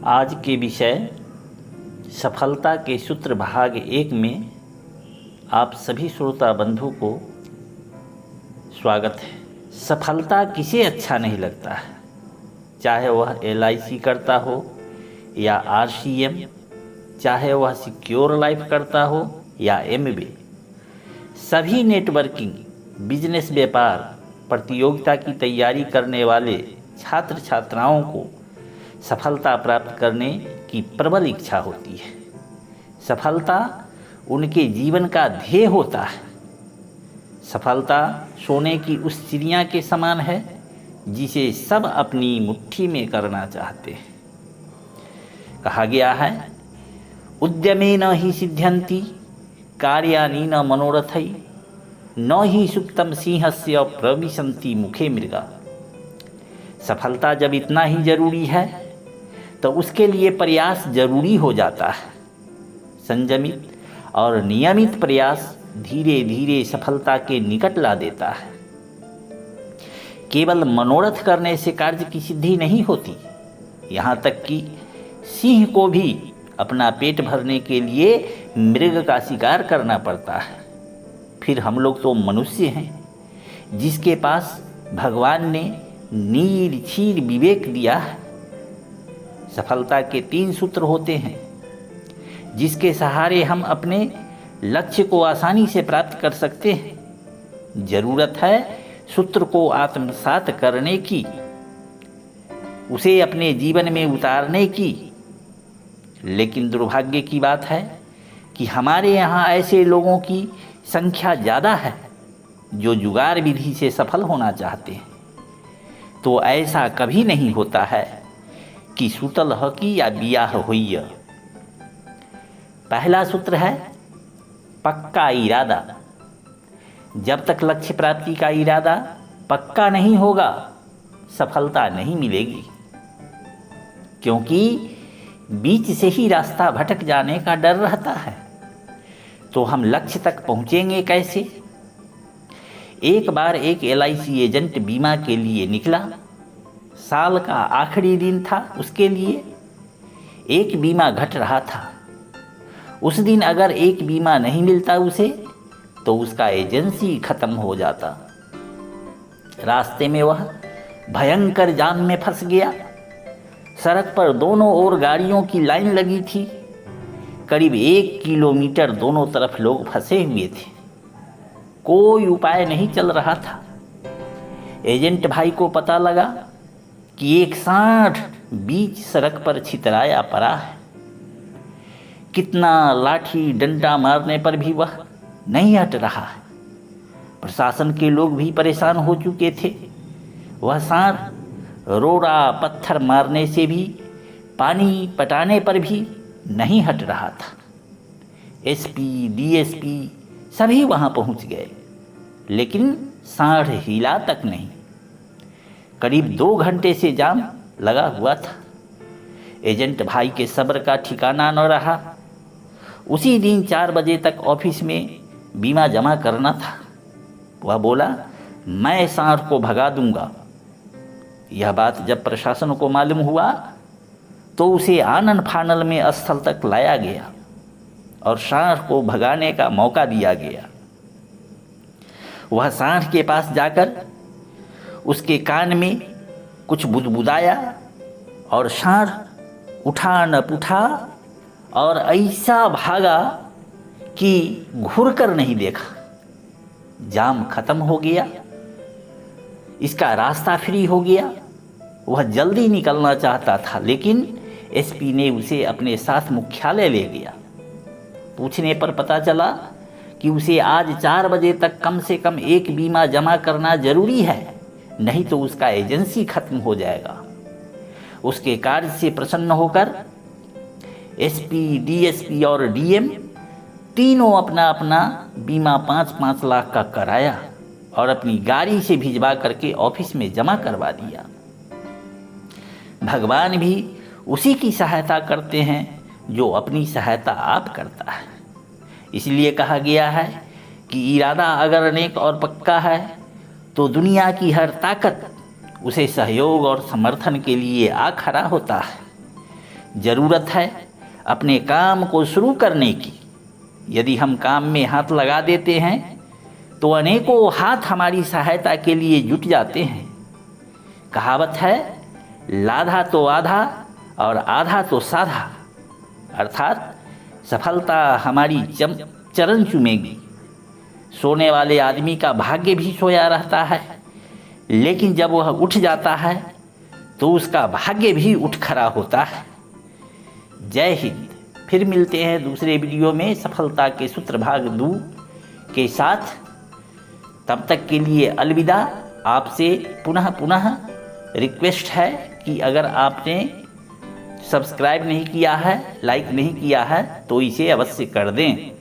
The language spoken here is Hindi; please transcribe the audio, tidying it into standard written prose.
आज के विषय सफलता के सूत्र भाग 1 में आप सभी श्रोता बंधु को स्वागत है। सफलता किसे अच्छा नहीं लगता है, चाहे वह LIC करता हो या RCM, चाहे वह सिक्योर लाइफ करता हो या MBA। सभी नेटवर्किंग, बिजनेस, व्यापार, प्रतियोगिता की तैयारी करने वाले छात्र छात्राओं को सफलता प्राप्त करने की प्रबल इच्छा होती है। सफलता उनके जीवन का ध्येय होता है। सफलता सोने की उस चिड़िया के समान है जिसे सब अपनी मुट्ठी में करना चाहते हैं। कहा गया है, उद्यमेन हि सिद्ध्यन्ति कार्याणि न मनोरथै न हि सुप्तम सिंहस्य प्रविशन्ति मुखे मृगा। सफलता जब इतना ही जरूरी है तो उसके लिए प्रयास जरूरी हो जाता है। संयमित और नियमित प्रयास धीरे धीरे सफलता के निकट ला देता है। केवल मनोरथ करने से कार्य की सिद्धि नहीं होती, यहाँ तक कि सिंह को भी अपना पेट भरने के लिए मृग का शिकार करना पड़ता है। फिर हम लोग तो मनुष्य हैं जिसके पास भगवान ने नीर क्षीर विवेक दिया है। सफलता के 3 सूत्र होते हैं जिसके सहारे हम अपने लक्ष्य को आसानी से प्राप्त कर सकते हैं। जरूरत है सूत्र को आत्मसात करने की, उसे अपने जीवन में उतारने की। लेकिन दुर्भाग्य की बात है कि हमारे यहाँ ऐसे लोगों की संख्या ज़्यादा है जो जुगाड़ विधि से सफल होना चाहते हैं। तो ऐसा कभी नहीं होता है कि सुतल हकी या बियाह होइय। पहला सूत्र है पक्का इरादा। जब तक लक्ष्य प्राप्ति का इरादा पक्का नहीं होगा, सफलता नहीं मिलेगी, क्योंकि बीच से ही रास्ता भटक जाने का डर रहता है। तो हम लक्ष्य तक पहुंचेंगे कैसे? एक बार एक LIC एजेंट बीमा के लिए निकला। साल का आखिरी दिन था उसके लिए। एक बीमा घट रहा था। उस दिन अगर एक बीमा नहीं मिलता उसे तो उसका एजेंसी खत्म हो जाता। रास्ते में वह भयंकर जाम में फंस गया। सड़क पर दोनों ओर गाड़ियों की लाइन लगी थी। करीब 1 किलोमीटर दोनों तरफ लोग फंसे हुए थे। कोई उपाय नहीं चल रहा था। एजेंट भाई को पता लगा कि एक सांड बीच सड़क पर छितराया पड़ा है। कितना लाठी डंडा मारने पर भी वह नहीं हट रहा है। प्रशासन के लोग भी परेशान हो चुके थे। वह सांड रोड़ा पत्थर मारने से भी, पानी पटाने पर भी नहीं हट रहा था। SP, DSP सभी वहाँ पहुँच गए, लेकिन सांड हिला तक नहीं। करीब 2 घंटे से जाम लगा हुआ था। एजेंट भाई के सब्र का ठिकाना न रहा। उसी दिन 4 बजे तक ऑफिस में बीमा जमा करना था। वह बोला, मैं सांड को भगा दूंगा। यह बात जब प्रशासन को मालूम हुआ तो उसे आनन फानल में स्थल तक लाया गया और सांड को भगाने का मौका दिया गया। वह सांड के पास जाकर उसके कान में कुछ बुदबुदाया और सांड उठा न पुठा और ऐसा भागा कि घूर कर नहीं देखा। जाम खत्म हो गया, इसका रास्ता फ्री हो गया। वह जल्दी निकलना चाहता था, लेकिन SP ने उसे अपने साथ मुख्यालय ले गया। पूछने पर पता चला कि उसे आज 4 बजे तक कम से कम एक बीमा जमा करना जरूरी है, नहीं तो उसका एजेंसी खत्म हो जाएगा। उसके कार्य से प्रसन्न होकर SP, DSP और DM तीनों अपना अपना बीमा 5-5 लाख का कराया और अपनी गाड़ी से भिजवा करके ऑफिस में जमा करवा दिया। भगवान भी उसी की सहायता करते हैं जो अपनी सहायता आप करता है। इसलिए कहा गया है कि इरादा अगर नेक और पक्का है तो दुनिया की हर ताकत उसे सहयोग और समर्थन के लिए आ खड़ा होता है। ज़रूरत है अपने काम को शुरू करने की। यदि हम काम में हाथ लगा देते हैं तो अनेकों हाथ हमारी सहायता के लिए जुट जाते हैं। कहावत है, लाधा तो आधा और आधा तो साधा, अर्थात सफलता हमारी चरण चूमेगी। सोने वाले आदमी का भाग्य भी सोया रहता है, लेकिन जब वह उठ जाता है तो उसका भाग्य भी उठ खड़ा होता है। जय हिंद। फिर मिलते हैं दूसरे वीडियो में सफलता के सूत्र भाग 2 के साथ। तब तक के लिए अलविदा। आपसे पुनः रिक्वेस्ट है कि अगर आपने सब्सक्राइब नहीं किया है, लाइक नहीं किया है, तो इसे अवश्य कर दें।